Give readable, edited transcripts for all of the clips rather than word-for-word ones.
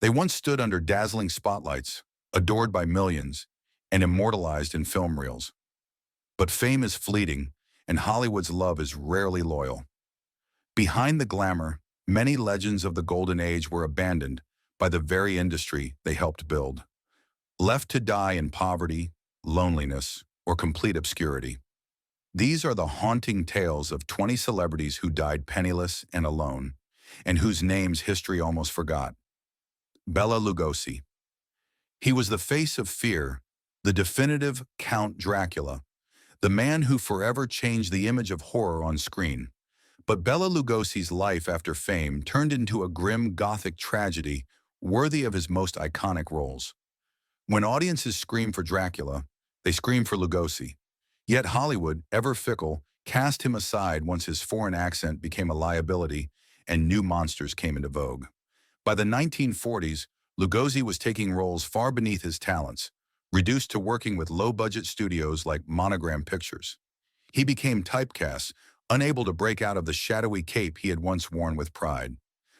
They once stood under dazzling spotlights, adored by millions, and immortalized in film reels. But fame is fleeting, and Hollywood's love is rarely loyal. Behind the glamour, many legends of the Golden Age were abandoned by the very industry they helped build, left to die in poverty, loneliness, or complete obscurity. These are the haunting tales of 20 celebrities who died penniless and alone, and whose names history almost forgot. Bela Lugosi. He was the face of fear, the definitive Count Dracula, the man who forever changed the image of horror on screen. But Bela Lugosi's life after fame turned into a grim Gothic tragedy worthy of his most iconic roles. When audiences scream for Dracula, they scream for Lugosi. Yet Hollywood, ever fickle, cast him aside once his foreign accent became a liability and new monsters came into vogue. By the 1940s, Lugosi was taking roles far beneath his talents, reduced to working with low-budget studios like Monogram Pictures. He became typecast, unable to break out of the shadowy cape he had once worn with pride.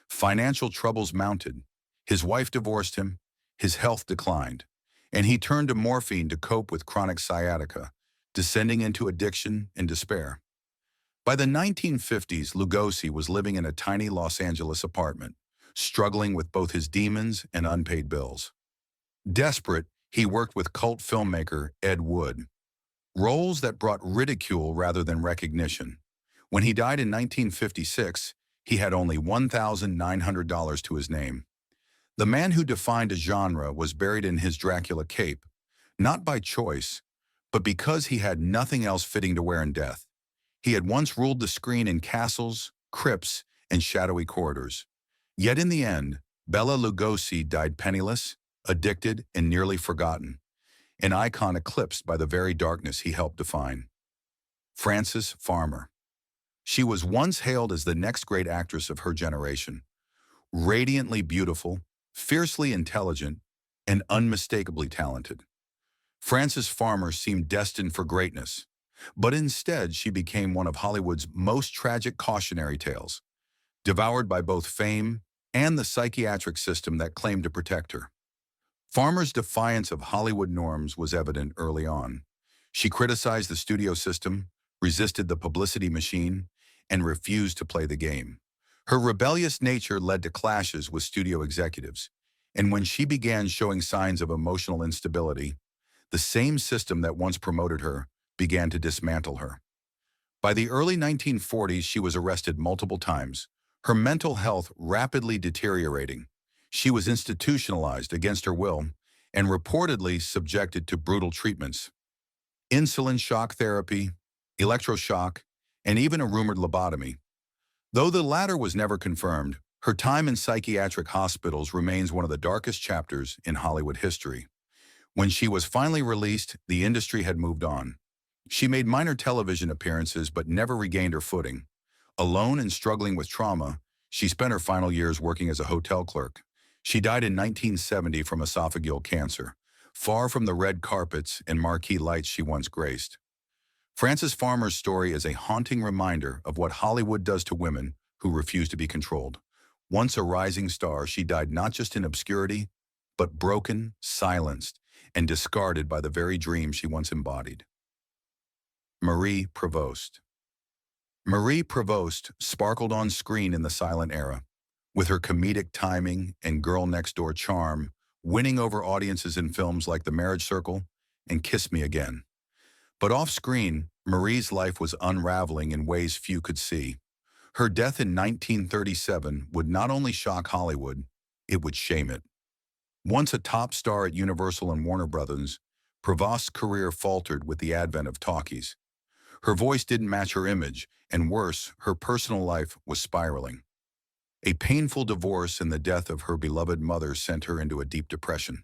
Financial troubles mounted. His wife divorced him, his health declined, and he turned to morphine to cope with chronic sciatica, descending into addiction and despair. By the 1950s, Lugosi was living in a tiny Los Angeles apartment, struggling with both his demons and unpaid bills. Desperate, he worked with cult filmmaker Ed Wood, roles that brought ridicule rather than recognition. When he died in 1956, he had only $1,900 to his name. The man who defined a genre was buried in his Dracula cape, not by choice, but because he had nothing else fitting to wear in death. He had once ruled the screen in castles, crypts, and shadowy corridors. Yet in the end, Bela Lugosi died penniless, addicted, and nearly forgotten, an icon eclipsed by the very darkness he helped define. Frances Farmer. She was once hailed as the next great actress of her generation. Radiantly beautiful, fiercely intelligent, and unmistakably talented. Frances Farmer seemed destined for greatness, but instead she became one of Hollywood's most tragic cautionary tales, devoured by both fame and the psychiatric system that claimed to protect her. Farmer's defiance of Hollywood norms was evident early on. She criticized the studio system, resisted the publicity machine, and refused to play the game. Her rebellious nature led to clashes with studio executives, and when she began showing signs of emotional instability, the same system that once promoted her began to dismantle her. By the early 1940s, she was arrested multiple times, her mental health rapidly deteriorating. She was institutionalized against her will and reportedly subjected to brutal treatments, insulin shock therapy, electroshock, and even a rumored lobotomy. Though the latter was never confirmed, her time in psychiatric hospitals remains one of the darkest chapters in Hollywood history. When she was finally released, the industry had moved on. She made minor television appearances but never regained her footing. Alone and struggling with trauma, she spent her final years working as a hotel clerk. She died in 1970 from esophageal cancer, far from the red carpets and marquee lights she once graced. Frances Farmer's story is a haunting reminder of what Hollywood does to women who refuse to be controlled. Once a rising star, she died not just in obscurity, but broken, silenced, and discarded by the very dream she once embodied. Marie Provost. Marie Provost sparkled on screen in the silent era, with her comedic timing and girl-next-door charm, winning over audiences in films like The Marriage Circle and Kiss Me Again. But off-screen, Marie's life was unraveling in ways few could see. Her death in 1937 would not only shock Hollywood, it would shame it. Once a top star at Universal and Warner Brothers, Provost's career faltered with the advent of talkies. Her voice didn't match her image, and worse, her personal life was spiraling. A painful divorce and the death of her beloved mother sent her into a deep depression.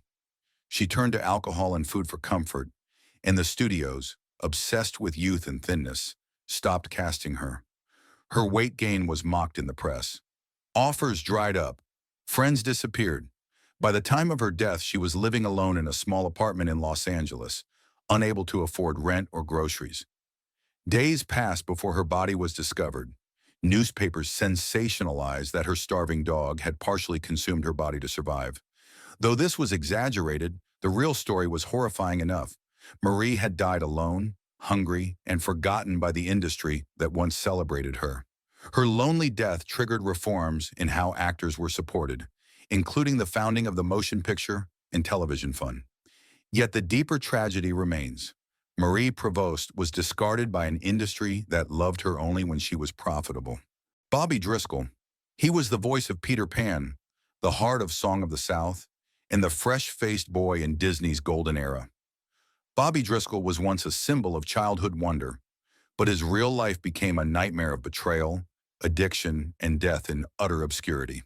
She turned to alcohol and food for comfort, and the studios, obsessed with youth and thinness, stopped casting her. Her weight gain was mocked in the press. Offers dried up. Friends disappeared. By the time of her death, she was living alone in a small apartment in Los Angeles, unable to afford rent or groceries. Days passed before her body was discovered. Newspapers sensationalized that her starving dog had partially consumed her body to survive. Though this was exaggerated, the real story was horrifying enough. Marie had died alone, hungry, and forgotten by the industry that once celebrated her. Her lonely death triggered reforms in how actors were supported, including the founding of the Motion Picture and Television Fund. Yet the deeper tragedy remains. Marie Provost was discarded by an industry that loved her only when she was profitable. Bobby Driscoll, he was the voice of Peter Pan, the heart of Song of the South, and the fresh-faced boy in Disney's golden era. Bobby Driscoll was once a symbol of childhood wonder, but his real life became a nightmare of betrayal, addiction, and death in utter obscurity.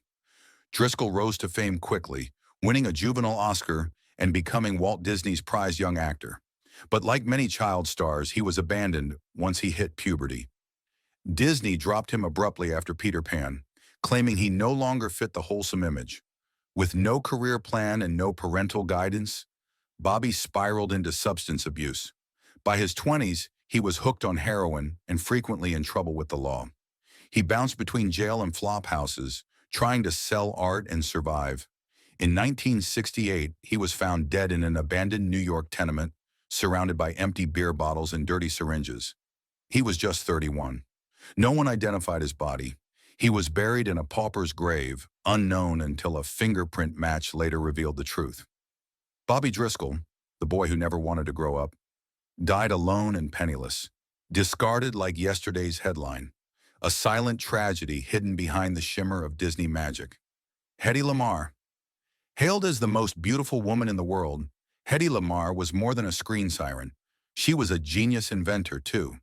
Driscoll rose to fame quickly, winning a juvenile Oscar and becoming Walt Disney's prized young actor. But like many child stars, he was abandoned once he hit puberty. Disney dropped him abruptly after Peter Pan, claiming he no longer fit the wholesome image. With no career plan and no parental guidance, Bobby spiraled into substance abuse. By his 20s, he was hooked on heroin and frequently in trouble with the law. He bounced between jail and flop houses, trying to sell art and survive. In 1968, he was found dead in an abandoned New York tenement, surrounded by empty beer bottles and dirty syringes. He was just 31. No one identified his body. He was buried in a pauper's grave, unknown until a fingerprint match later revealed the truth. Bobby Driscoll, the boy who never wanted to grow up, died alone and penniless, discarded like yesterday's headline, a silent tragedy hidden behind the shimmer of Disney magic. Hedi Lamar. Hailed as the most beautiful woman in the world, Hedi Lamar was more than a screen siren. She was a genius inventor, too.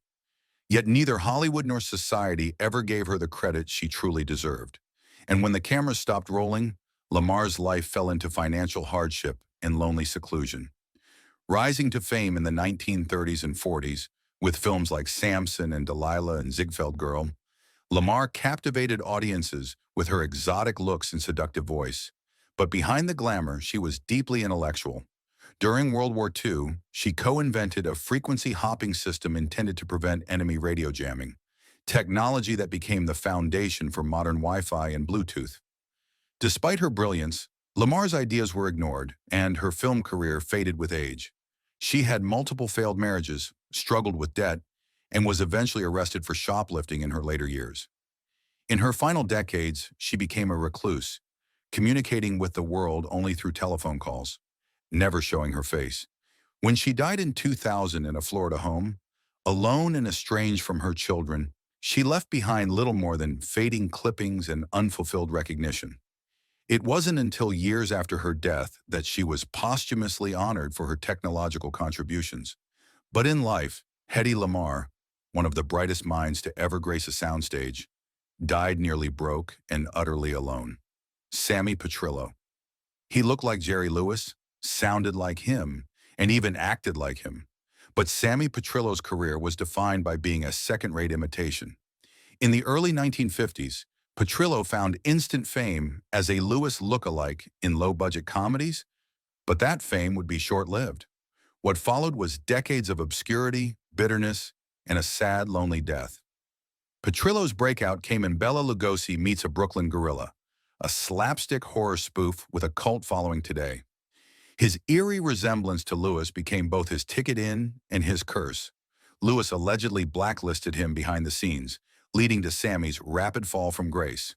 Yet neither Hollywood nor society ever gave her the credit she truly deserved. And when the cameras stopped rolling, Lamar's life fell into financial hardship and lonely seclusion. Rising to fame in the 1930s and 40s, with films like Samson and Delilah and Ziegfeld Girl, Lamar captivated audiences with her exotic looks and seductive voice. But behind the glamour, she was deeply intellectual. During World War II, she co-invented a frequency-hopping system intended to prevent enemy radio jamming, technology that became the foundation for modern Wi-Fi and Bluetooth. Despite her brilliance, Lamar's ideas were ignored, and her film career faded with age. She had multiple failed marriages, struggled with debt, and was eventually arrested for shoplifting in her later years. In her final decades, she became a recluse, communicating with the world only through telephone calls, never showing her face. When she died in 2000 in a Florida home, alone and estranged from her children, she left behind little more than fading clippings and unfulfilled recognition. It wasn't until years after her death that she was posthumously honored for her technological contributions. But in life, Hedi Lamar, one of the brightest minds to ever grace a soundstage, died nearly broke and utterly alone. Sammy Petrillo. He looked like Jerry Lewis, sounded like him, and even acted like him. But Sammy Petrillo's career was defined by being a second-rate imitation. In the early 1950s, Petrillo found instant fame as a Lewis look-alike in low-budget comedies, but that fame would be short-lived. What followed was decades of obscurity, bitterness, and a sad, lonely death. Petrillo's breakout came in Bela Lugosi Meets a Brooklyn Gorilla, a slapstick horror spoof with a cult following today. His eerie resemblance to Lewis became both his ticket in and his curse. Lewis allegedly blacklisted him behind the scenes, leading to Sammy's rapid fall from grace.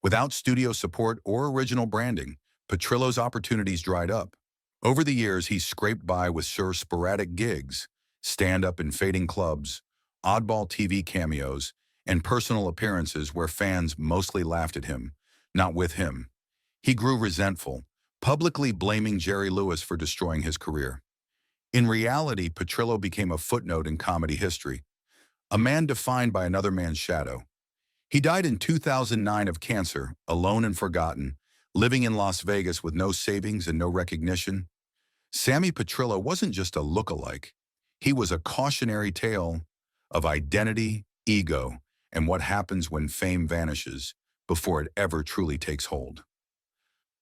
Without studio support or original branding, Petrillo's opportunities dried up. Over the years, he scraped by with sporadic gigs, stand-up in fading clubs, oddball TV cameos, and personal appearances where fans mostly laughed at him, not with him. He grew resentful, publicly blaming Jerry Lewis for destroying his career. In reality, Petrillo became a footnote in comedy history, a man defined by another man's shadow. He died in 2009 of cancer, alone and forgotten, living in Las Vegas with no savings and no recognition. Sammy Petrillo wasn't just a look-alike. He was a cautionary tale of identity, ego, and what happens when fame vanishes before it ever truly takes hold.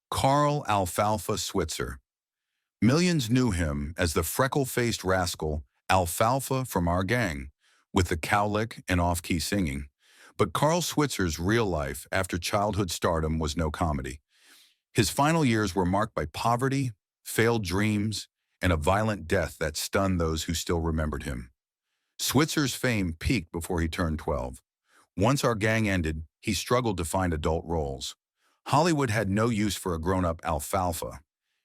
Carl Alfalfa Switzer. Millions knew him as the freckle-faced rascal Alfalfa from Our Gang, with the cowlick and off-key singing. But Carl Switzer's real life after childhood stardom was no comedy. His final years were marked by poverty, failed dreams, and a violent death that stunned those who still remembered him. Switzer's fame peaked before he turned 12. Once our gang ended, he struggled to find adult roles. Hollywood had no use for a grown-up alfalfa,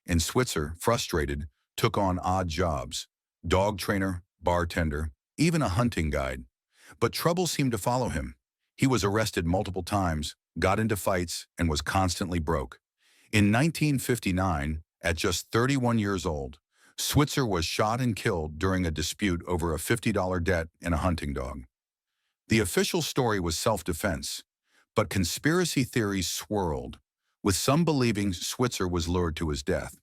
and Switzer, frustrated, took on odd jobs: dog trainer, bartender, even a hunting guide. But trouble seemed to follow him. He was arrested multiple times, got into fights, and was constantly broke. In 1959, at just 31 years old, Switzer was shot and killed during a dispute over a $50 debt and a hunting dog. The official story was self-defense, but conspiracy theories swirled, with some believing Switzer was lured to his death.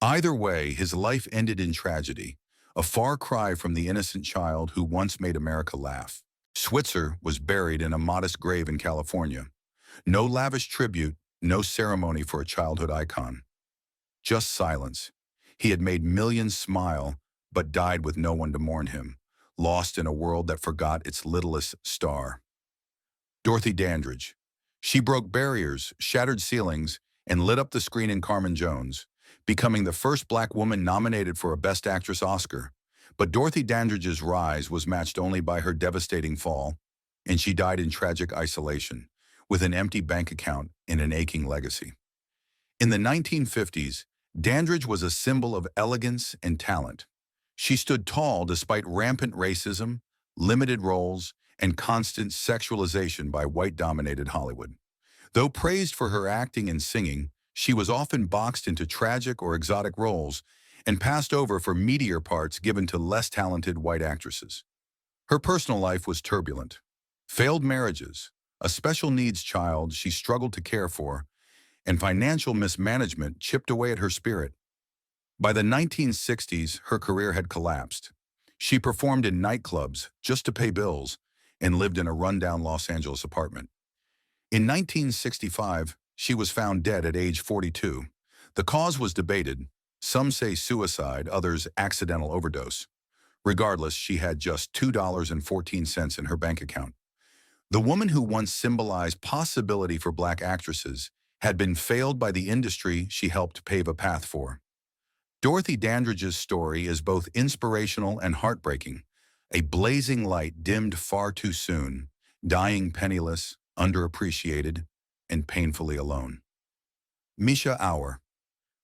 Either way, his life ended in tragedy, a far cry from the innocent child who once made America laugh. Switzer was buried in a modest grave in California. No lavish tribute, no ceremony for a childhood icon. Just silence. He had made millions smile, but died with no one to mourn him, lost in a world that forgot its littlest star. Dorothy Dandridge. She broke barriers, shattered ceilings, and lit up the screen in Carmen Jones, becoming the first black woman nominated for a Best Actress Oscar. But Dorothy Dandridge's rise was matched only by her devastating fall, and she died in tragic isolation, with an empty bank account and an aching legacy. In the 1950s, Dandridge was a symbol of elegance and talent. She stood tall despite rampant racism, limited roles, and constant sexualization by white-dominated Hollywood. Though praised for her acting and singing, she was often boxed into tragic or exotic roles and passed over for meatier parts given to less talented white actresses. Her personal life was turbulent. Failed marriages, a special needs child she struggled to care for, and financial mismanagement chipped away at her spirit. By the 1960s, her career had collapsed. She performed in nightclubs just to pay bills and lived in a rundown Los Angeles apartment. In 1965, she was found dead at age 42. The cause was debated. Some say suicide, others accidental overdose. Regardless, she had just $2.14 in her bank account. The woman who once symbolized possibility for black actresses had been failed by the industry she helped pave a path for. Dorothy Dandridge's story is both inspirational and heartbreaking, a blazing light dimmed far too soon, dying penniless, underappreciated, and painfully alone. Misha Hour.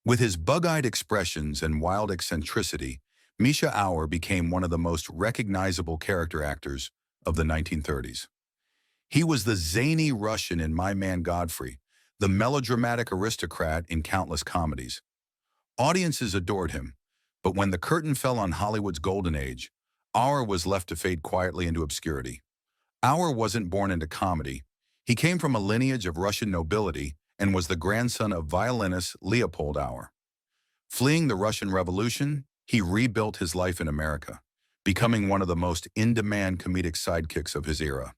With his bug-eyed expressions and wild eccentricity, Misha Hour became one of the most recognizable character actors of the 1930s. He was the zany Russian in My Man Godfrey, the melodramatic aristocrat in countless comedies. Audiences adored him, but when the curtain fell on Hollywood's golden age, Hour was left to fade quietly into obscurity. Hour wasn't born into comedy. He came from a lineage of Russian nobility and was the grandson of violinist Leopold Auer. Fleeing the Russian Revolution, he rebuilt his life in America, becoming one of the most in-demand comedic sidekicks of his era.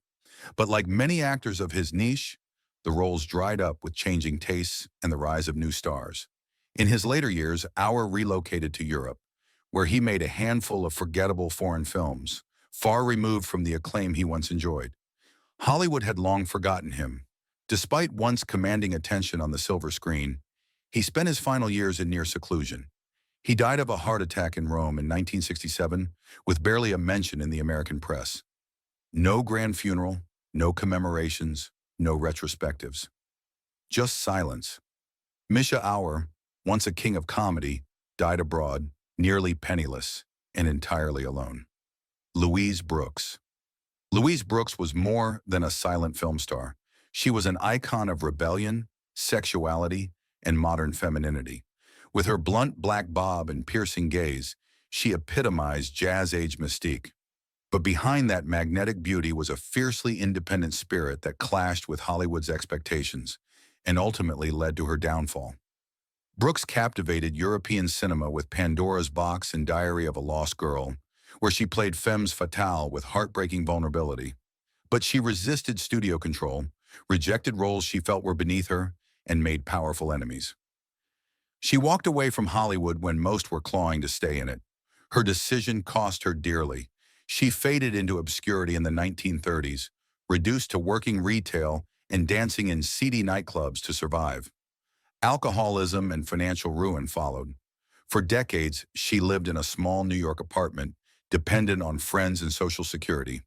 But like many actors of his niche, the roles dried up with changing tastes and the rise of new stars. In his later years, Auer relocated to Europe, where he made a handful of forgettable foreign films, far removed from the acclaim he once enjoyed. Hollywood had long forgotten him. Despite once commanding attention on the silver screen, he spent his final years in near seclusion. He died of a heart attack in Rome in 1967, with barely a mention in the American press. No grand funeral, no commemorations, no retrospectives. Just silence. Misha Hour, once a king of comedy, died abroad, nearly penniless, and entirely alone. Louise Brooks. Louise Brooks was more than a silent film star. She was an icon of rebellion, sexuality, and modern femininity. With her blunt black bob and piercing gaze, she epitomized jazz-age mystique. But behind that magnetic beauty was a fiercely independent spirit that clashed with Hollywood's expectations and ultimately led to her downfall. Brooks captivated European cinema with Pandora's Box and Diary of a Lost Girl, where she played femme fatale with heartbreaking vulnerability. But she resisted studio control, rejected roles she felt were beneath her, and made powerful enemies. She walked away from Hollywood when most were clawing to stay in it. Her decision cost her dearly. She faded into obscurity in the 1930s, reduced to working retail and dancing in seedy nightclubs to survive. Alcoholism and financial ruin followed. For decades, she lived in a small New York apartment, dependent on friends and Social Security.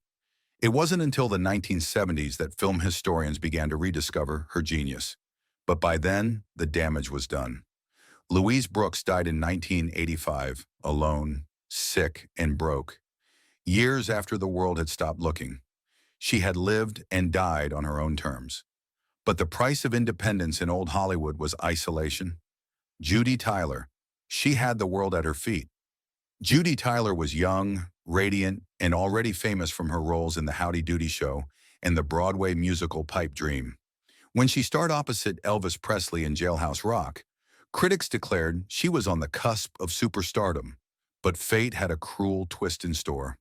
It wasn't until the 1970s that film historians began to rediscover her genius. But by then, the damage was done. Louise Brooks died in 1985, alone, sick, and broke, years after the world had stopped looking. She had lived and died on her own terms. But the price of independence in old Hollywood was isolation. Judy Tyler. She had the world at her feet. Judy Tyler was young, radiant, and already famous from her roles in the Howdy Doody Show and the Broadway musical Pipe Dream. When she starred opposite Elvis Presley in Jailhouse Rock, critics declared she was on the cusp of superstardom, but fate had a cruel twist in store.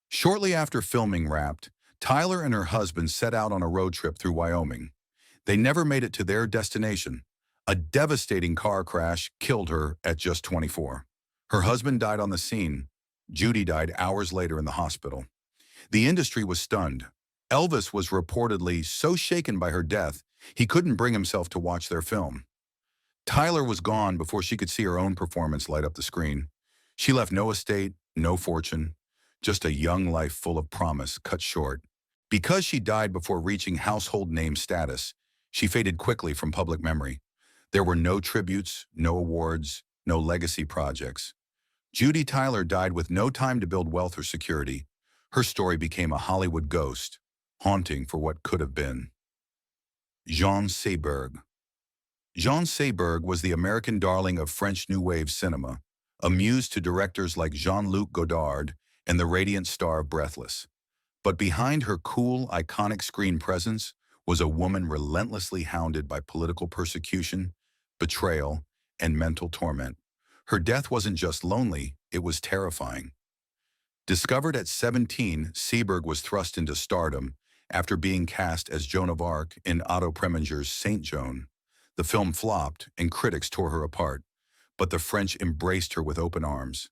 Shortly after filming wrapped, Tyler and her husband set out on a road trip through Wyoming. They never made it to their destination. A devastating car crash killed her at just 24. Her husband died on the scene. Judy died hours later in the hospital. The industry was stunned. Elvis was reportedly so shaken by her death, he couldn't bring himself to watch their film. Tyler was gone before she could see her own performance light up the screen. She left no estate, no fortune, just a young life full of promise cut short. Because she died before reaching household name status, she faded quickly from public memory. There were no tributes, no awards, no legacy projects. Judy Tyler died with no time to build wealth or security. Her story became a Hollywood ghost, haunting for what could have been. Jean Seabberg. Jean Seabberg was the American darling of French New Wave cinema, a muse to directors like Jean-Luc Godard and the radiant star of Breathless. But behind her cool, iconic screen presence was a woman relentlessly hounded by political persecution, betrayal, and mental torment. Her death wasn't just lonely, it was terrifying. Discovered at 17, Seabberg was thrust into stardom after being cast as Joan of Arc in Otto Preminger's Saint Joan. The film flopped and critics tore her apart, but the French embraced her with open arms.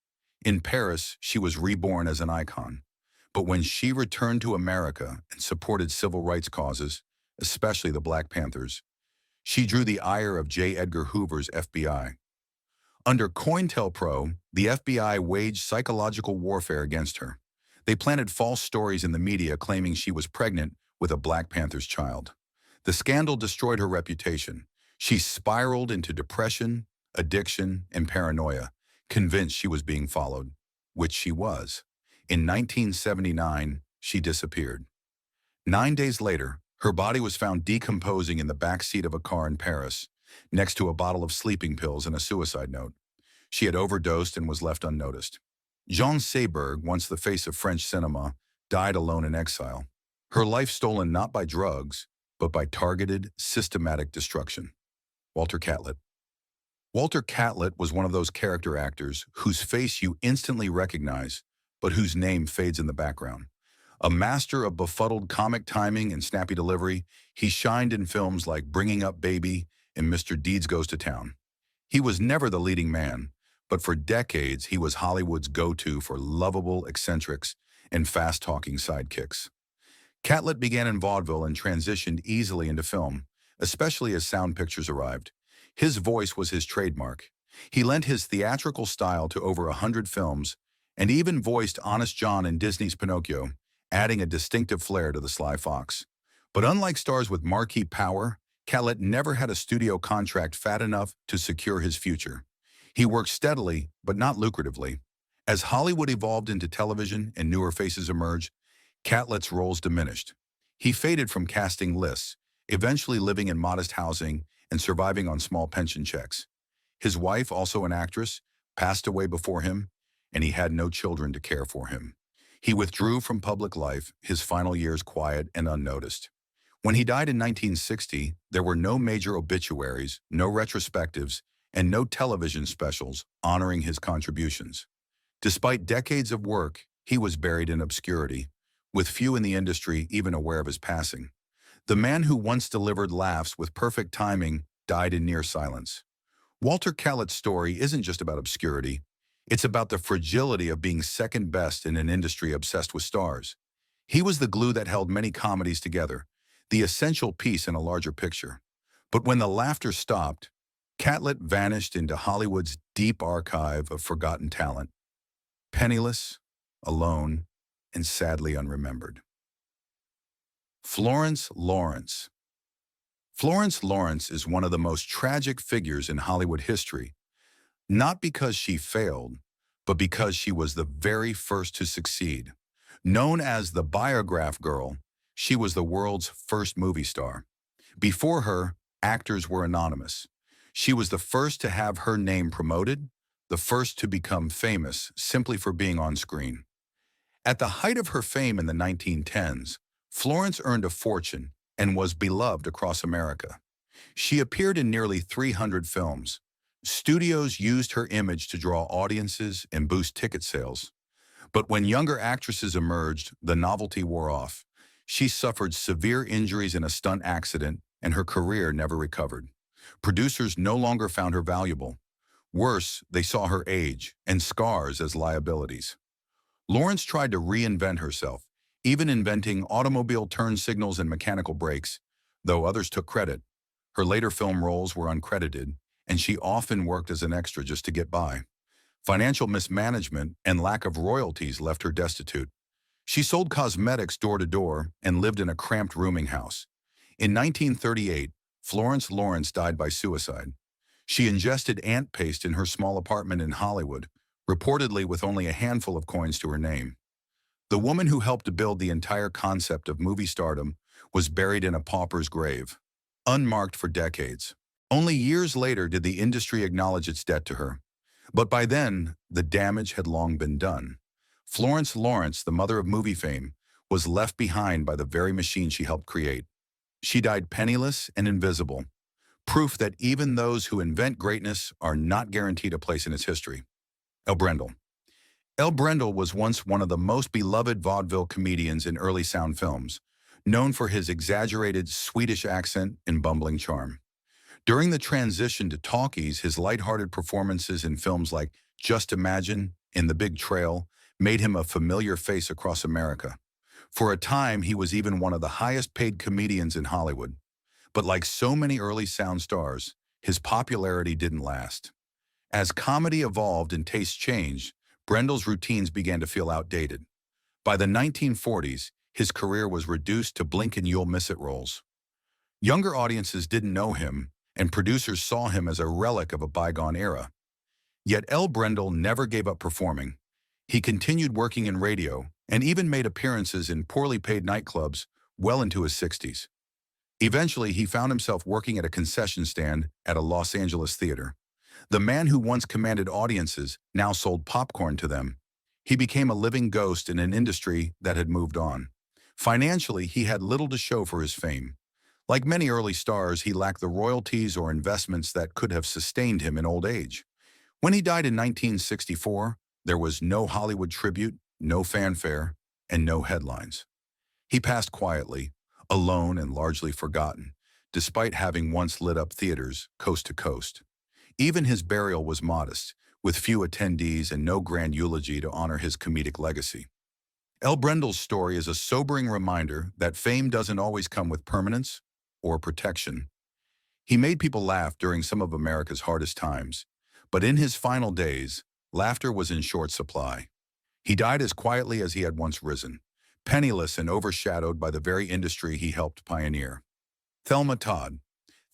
In Paris, she was reborn as an icon. But when she returned to America and supported civil rights causes, especially the Black Panthers, she drew the ire of J. Edgar Hoover's FBI. Under COINTELPRO, the FBI waged psychological warfare against her. They planted false stories in the media claiming she was pregnant with a Black Panther's child. The scandal destroyed her reputation. She spiraled into depression, addiction, and paranoia, convinced she was being followed, which she was. In 1979, she disappeared. 9 days later, her body was found decomposing in the back seat of a car in Paris, next to a bottle of sleeping pills and a suicide note. She had overdosed and was left unnoticed. Jean Seabberg, once the face of French cinema, died alone in exile. Her life stolen not by drugs, but by targeted, systematic destruction. Walter Catlet. Walter Catlet was one of those character actors whose face you instantly recognize, but whose name fades in the background. A master of befuddled comic timing and snappy delivery, he shined in films like Bringing Up Baby and Mr. Deeds Goes to Town. He was never the leading man, but for decades he was Hollywood's go-to for lovable eccentrics and fast-talking sidekicks. Catlet began in vaudeville and transitioned easily into film, especially as sound pictures arrived. His voice was his trademark. He lent his theatrical style to over 100 films and even voiced Honest John in Disney's Pinocchio, adding a distinctive flair to the sly fox. But unlike stars with marquee power, Catlet never had a studio contract fat enough to secure his future. He worked steadily, but not lucratively. As Hollywood evolved into television and newer faces emerged, Catlet's roles diminished. He faded from casting lists, eventually living in modest housing and surviving on small pension checks. His wife, also an actress, passed away before him, and he had no children to care for him. He withdrew from public life, his final years quiet and unnoticed. When he died in 1960, there were no major obituaries, no retrospectives, and no television specials honoring his contributions. Despite decades of work, he was buried in obscurity, with few in the industry even aware of his passing. The man who once delivered laughs with perfect timing died in near silence. Walter Catlet's story isn't just about obscurity. It's about the fragility of being second best in an industry obsessed with stars. He was the glue that held many comedies together, the essential piece in a larger picture. But when the laughter stopped, Catlet vanished into Hollywood's deep archive of forgotten talent, penniless, alone, and sadly unremembered. Florence Lawrence. Florence Lawrence is one of the most tragic figures in Hollywood history, not because she failed, but because she was the very first to succeed. Known as the Biograph Girl, she was the world's first movie star. Before her, actors were anonymous. She was the first to have her name promoted, the first to become famous simply for being on screen. At the height of her fame in the 1910s, Florence earned a fortune and was beloved across America. She appeared in nearly 300 films. Studios used her image to draw audiences and boost ticket sales. But when younger actresses emerged, the novelty wore off. She suffered severe injuries in a stunt accident, and her career never recovered. Producers no longer found her valuable. Worse, they saw her age and scars as liabilities. Lawrence tried to reinvent herself, even inventing automobile turn signals and mechanical brakes, though others took credit. Her later film roles were uncredited, and she often worked as an extra just to get by. Financial mismanagement and lack of royalties left her destitute. She sold cosmetics door to door and lived in a cramped rooming house. In 1938, Florence Lawrence died by suicide. She ingested ant paste in her small apartment in Hollywood, reportedly with only a handful of coins to her name. The woman who helped to build the entire concept of movie stardom was buried in a pauper's grave, unmarked for decades. Only years later did the industry acknowledge its debt to her. But by then, the damage had long been done. Florence Lawrence, the mother of movie fame, was left behind by the very machine she helped create. She died penniless and invisible, proof that even those who invent greatness are not guaranteed a place in its history. Brendle. Brendle was once one of the most beloved vaudeville comedians in early sound films, known for his exaggerated Swedish accent and bumbling charm. During the transition to talkies, his lighthearted performances in films like Just Imagine and The Big Trail made him a familiar face across America. For a time, he was even one of the highest-paid comedians in Hollywood. But like so many early sound stars, his popularity didn't last. As comedy evolved and tastes changed, Brendle's routines began to feel outdated. By the 1940s, his career was reduced to blink-and-you'll-miss-it roles. Younger audiences didn't know him, and producers saw him as a relic of a bygone era. Yet Brendle never gave up performing. He continued working in radio and even made appearances in poorly paid nightclubs well into his 60s. Eventually, he found himself working at a concession stand at a Los Angeles theater. The man who once commanded audiences now sold popcorn to them. He became a living ghost in an industry that had moved on. Financially, he had little to show for his fame. Like many early stars, he lacked the royalties or investments that could have sustained him in old age. When he died in 1964, there was no Hollywood tribute, no fanfare, and no headlines. He passed quietly, alone and largely forgotten, despite having once lit up theaters coast to coast. Even his burial was modest, with few attendees and no grand eulogy to honor his comedic legacy. Brendle's story is a sobering reminder that fame doesn't always come with permanence or protection. He made people laugh during some of America's hardest times, but in his final days, laughter was in short supply. He died as quietly as he had once risen, penniless and overshadowed by the very industry he helped pioneer. Thelma Todd.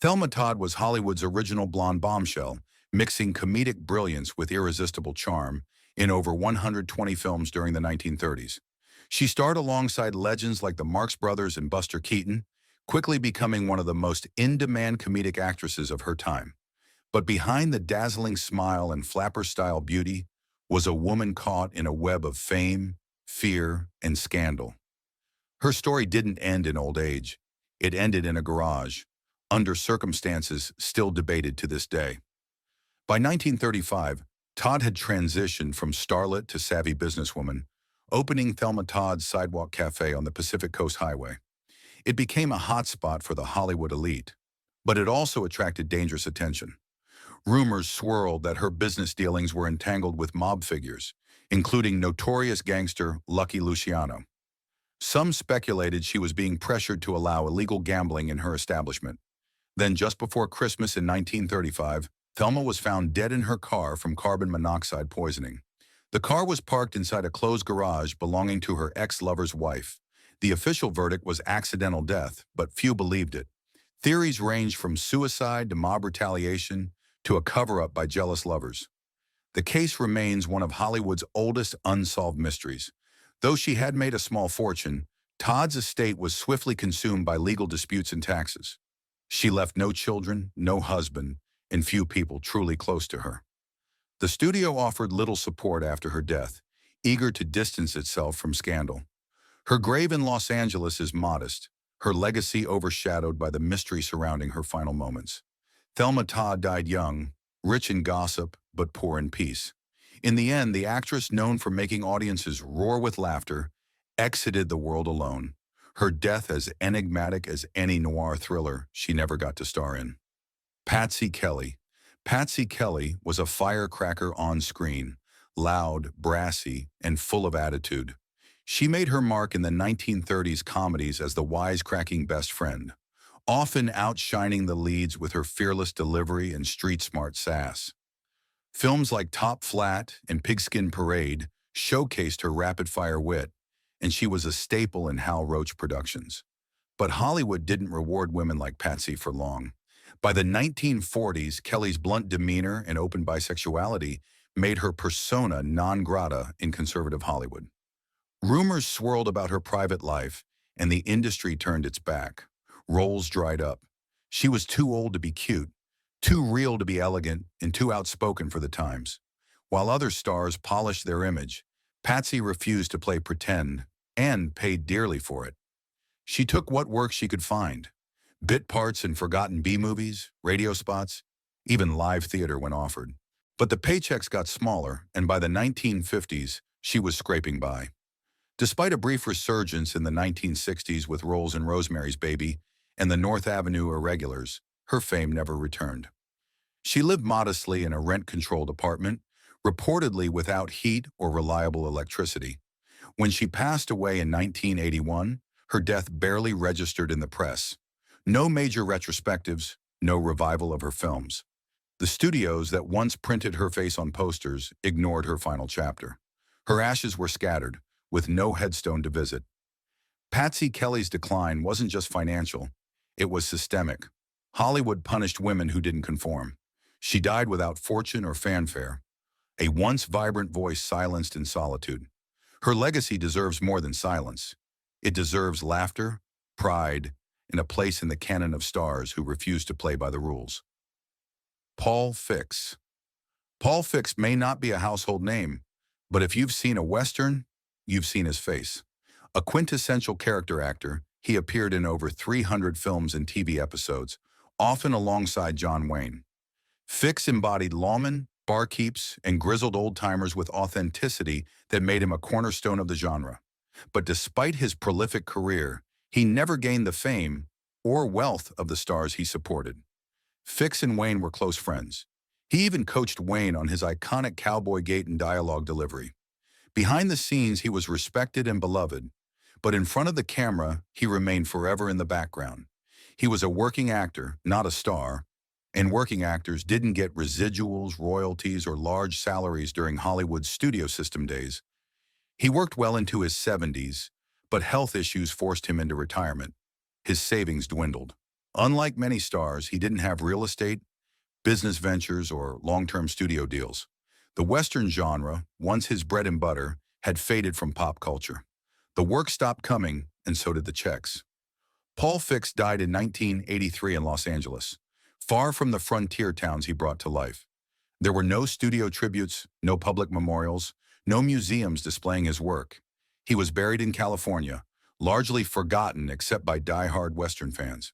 Thelma Todd was Hollywood's original blonde bombshell, mixing comedic brilliance with irresistible charm in over 120 films during the 1930s. She starred alongside legends like the Marx Brothers and Buster Keaton, quickly becoming one of the most in-demand comedic actresses of her time. But behind the dazzling smile and flapper-style beauty was a woman caught in a web of fame, fear, and scandal. Her story didn't end in old age. It ended in a garage, under circumstances still debated to this day. By 1935, Todd had transitioned from starlet to savvy businesswoman, opening Thelma Todd's Sidewalk Cafe on the Pacific Coast Highway. It became a hotspot for the Hollywood elite, but it also attracted dangerous attention. Rumors swirled that her business dealings were entangled with mob figures, including notorious gangster Lucky Luciano. Some speculated she was being pressured to allow illegal gambling in her establishment. Then, just before Christmas in 1935, Thelma was found dead in her car from carbon monoxide poisoning. The car was parked inside a closed garage belonging to her ex-lover's wife. The official verdict was accidental death, but few believed it. Theories ranged from suicide to mob retaliation to a cover-up by jealous lovers. The case remains one of Hollywood's oldest unsolved mysteries. Though she had made a small fortune, Todd's estate was swiftly consumed by legal disputes and taxes. She left no children, no husband, and few people truly close to her. The studio offered little support after her death, eager to distance itself from scandal. Her grave in Los Angeles is modest, her legacy overshadowed by the mystery surrounding her final moments. Thelma Todd died young, rich in gossip, but poor in peace. In the end, the actress, known for making audiences roar with laughter, exited the world alone, her death as enigmatic as any noir thriller she never got to star in. Paty Kelly. Paty Kelly was a firecracker on screen, loud, brassy, and full of attitude. She made her mark in the 1930s comedies as the wisecracking best friend, often outshining the leads with her fearless delivery and street-smart sass. Films like Top Flat and Pigskin Parade showcased her rapid-fire wit, and she was a staple in Hal Roach productions. But Hollywood didn't reward women like Patsy for long. By the 1940s, Kelly's blunt demeanor and open bisexuality made her persona non grata in conservative Hollywood. Rumors swirled about her private life, and the industry turned its back. Roles dried up. She was too old to be cute, too real to be elegant, and too outspoken for the times. While other stars polished their image, Patsy refused to play pretend and paid dearly for it. She took what work she could find. Bit parts in forgotten B-movies, radio spots, even live theater when offered. But the paychecks got smaller, and by the 1950s, she was scraping by. Despite a brief resurgence in the 1960s with roles in Rosemary's Baby and the North Avenue Irregulars, her fame never returned. She lived modestly in a rent-controlled apartment, reportedly without heat or reliable electricity. When she passed away in 1981, her death barely registered in the press. No major retrospectives, no revival of her films. The studios that once printed her face on posters ignored her final chapter. Her ashes were scattered, with no headstone to visit. Patsy Kelly's decline wasn't just financial, it was systemic. Hollywood punished women who didn't conform. She died without fortune or fanfare, a once vibrant voice silenced in solitude. Her legacy deserves more than silence. It deserves laughter, pride, and a place in the canon of stars who refuse to play by the rules. Paul Fix. Paul Fix may not be a household name, but if you've seen a Western, you've seen his face. A quintessential character actor, he appeared in over 300 films and TV episodes, often alongside John Wayne. Fix embodied lawmen, barkeeps, and grizzled old-timers with authenticity that made him a cornerstone of the genre. But despite his prolific career, he never gained the fame or wealth of the stars he supported. Fix and Wayne were close friends. He even coached Wayne on his iconic cowboy gait and dialogue delivery. Behind the scenes, he was respected and beloved, but in front of the camera, he remained forever in the background. He was a working actor, not a star, and working actors didn't get residuals, royalties, or large salaries during Hollywood's studio system days. He worked well into his 70s, but health issues forced him into retirement. His savings dwindled. Unlike many stars, he didn't have real estate, business ventures, or long-term studio deals. The Western genre, once his bread and butter, had faded from pop culture. The work stopped coming, and so did the checks. Paul Fix died in 1983 in Los Angeles, far from the frontier towns he brought to life. There were no studio tributes, no public memorials, no museums displaying his work. He was buried in California, largely forgotten except by die-hard Western fans.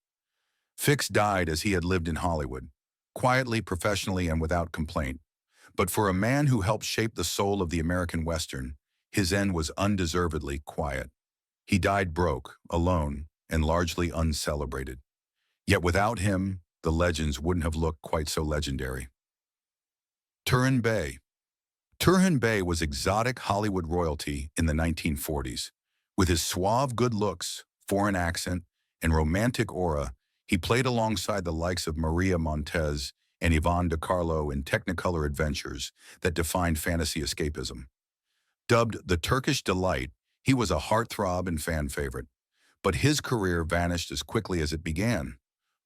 Fix died as he had lived in Hollywood, quietly, professionally, and without complaint. But for a man who helped shape the soul of the American Western, his end was undeservedly quiet. He died broke, alone, and largely uncelebrated. Yet without him, the legends wouldn't have looked quite so legendary. Turan Bay. Turan Bay was exotic Hollywood royalty in the 1940s. With his suave good looks, foreign accent, and romantic aura, he played alongside the likes of Maria Montez and Yvonne DiCarlo in technicolor adventures that defined fantasy escapism. Dubbed the Turkish Delight, he was a heartthrob and fan favorite. But his career vanished as quickly as it began.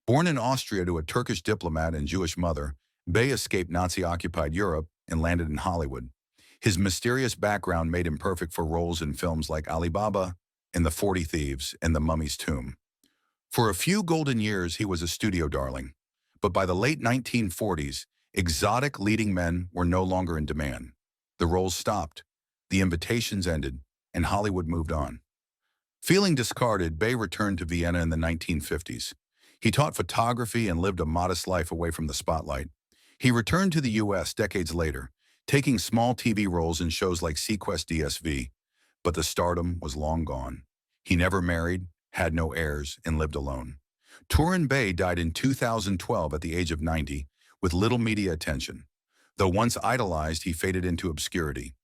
Born in Austria to a Turkish diplomat and Jewish mother, Bey escaped Nazi-occupied Europe and landed in Hollywood. His mysterious background made him perfect for roles in films like Ali Baba and The 40 Thieves and The Mummy's Tomb. For a few golden years, he was a studio darling. But by the late 1940s, exotic leading men were no longer in demand. The roles stopped, the invitations ended, and Hollywood moved on. Feeling discarded, Bey returned to Vienna in the 1950s. He taught photography and lived a modest life away from the spotlight. He returned to the U.S. decades later, taking small TV roles in shows like Sequest DSV, but the stardom was long gone. He never married, had no heirs, and lived alone. Turan Bay died in 2012 at the age of 90, with little media attention. Though once idolized, he faded into obscurity.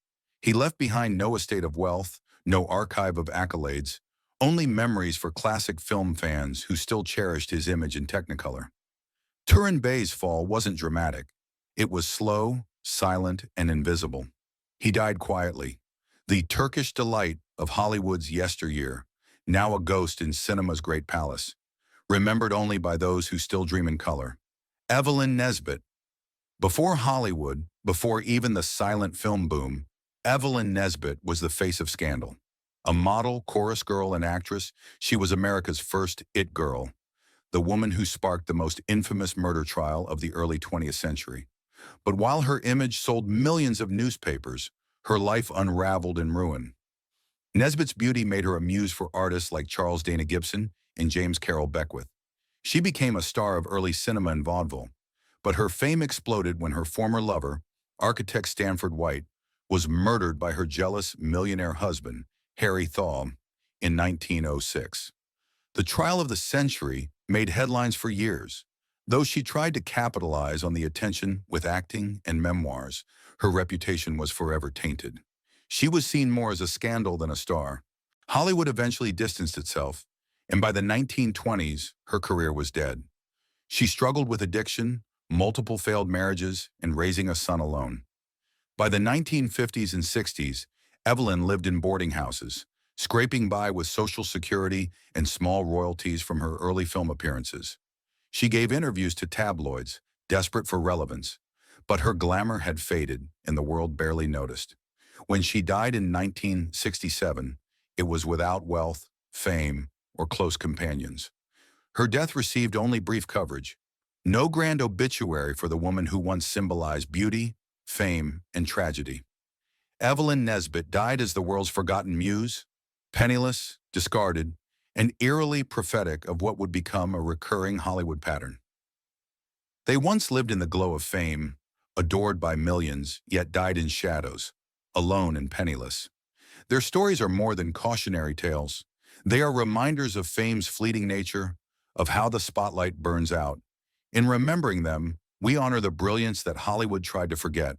He left behind no estate of wealth, no archive of accolades, only memories for classic film fans who still cherished his image in Technicolor. Turan Bay's fall wasn't dramatic. It was slow, silent, and invisible. He died quietly, the Turkish delight of Hollywood's yesteryear, now a ghost in cinema's great palace, remembered only by those who still dream in color. Evelyn Nesbbit. Before Hollywood, before even the silent film boom, Evelyn Nesbbit was the face of scandal. A model, chorus girl, and actress, she was America's first it girl, the woman who sparked the most infamous murder trial of the early 20th century. But while her image sold millions of newspapers, her life unraveled in ruin. Nesbitt's beauty made her a muse for artists like Charles Dana Gibson and James Carroll Beckwith. She became a star of early cinema and vaudeville, but her fame exploded when her former lover, architect Stanford White, was murdered by her jealous millionaire husband, Harry Thaw, in 1906. The trial of the century made headlines for years. Though she tried to capitalize on the attention with acting and memoirs, her reputation was forever tainted. She was seen more as a scandal than a star. Hollywood eventually distanced itself, and by the 1920s, her career was dead. She struggled with addiction, multiple failed marriages, and raising a son alone. By the 1950s and 60s, Evelyn lived in boarding houses, scraping by with Social Security and small royalties from her early film appearances. She gave interviews to tabloids, desperate for relevance, but her glamour had faded and the world barely noticed. When she died in 1967, it was without wealth, fame, or close companions. Her death received only brief coverage. No grand obituary for the woman who once symbolized beauty, fame, and tragedy. Evelyn Nesbbit died as the world's forgotten muse, penniless, discarded, and eerily prophetic of what would become a recurring Hollywood pattern. They once lived in the glow of fame, adored by millions, yet died in shadows, alone and penniless. Their stories are more than cautionary tales. They are reminders of fame's fleeting nature, of how the spotlight burns out. In remembering them, we honor the brilliance that Hollywood tried to forget.